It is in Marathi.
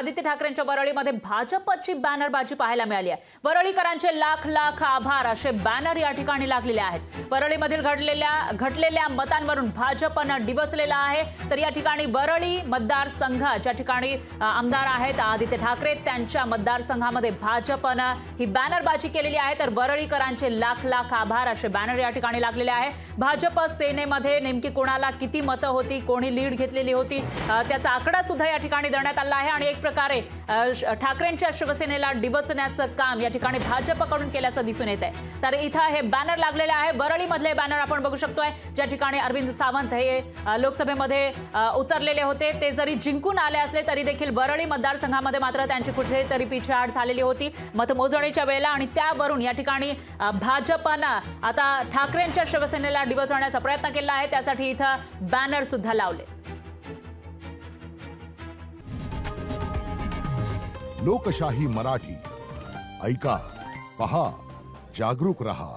आदित्य ठाकरेंच्या वरळीमध्ये भाजपची बॅनरबाजी पाहायला मिळाली आहे। वरळीकरांचे लाख लाख आभार असे बॅनर या ठिकाणी लागलेले आहेत। वरळीमधील घडलेल्या मतांवरून भाजपनं डिवचलेला आहे। तर या ठिकाणी वरळी मतदारसंघ ज्या ठिकाणी आमदार आहेत आदित्य ठाकरे त्यांच्या मतदारसंघामध्ये भाजपनं ही बॅनरबाजी केलेली आहे। तर वरळीकरांचे लाख लाख आभार असे बॅनर या ठिकाणी लागलेले आहे। भाजप सेनेमध्ये नेमकी कोणाला किती मतं होती, कोणी लीड घेतलेली होती त्याचा आकडा सुद्धा या ठिकाणी देण्यात आला आहे आणि एक प्रकारे ठाकरेंच्या शिवसेनेला डिवचण्याचं काम या ठिकाणी भाजपकडून केल्याचं दिसून येत आहे। तर इथं हे बॅनर लागलेले आहे। वरळी मधले बॅनर आपण बघू शकतोय ज्या ठिकाणी अरविंद सावंत हे लोकसभेमध्ये उतरलेले होते। ते जरी जिंकून आले असले तरी देखील वरळी मतदारसंघामध्ये मात्र त्यांची कुठेतरी पिछेहाट झालेली होती मतमोजणीच्या वेळेला आणि त्यावरून या ठिकाणी भाजपनं आता ठाकरेंच्या शिवसेनेला डिवचण्याचा प्रयत्न केला आहे। त्यासाठी इथं बॅनर सुद्धा लावले। लोकशाही मराठी ऐका, पहा, जागरूक रहा।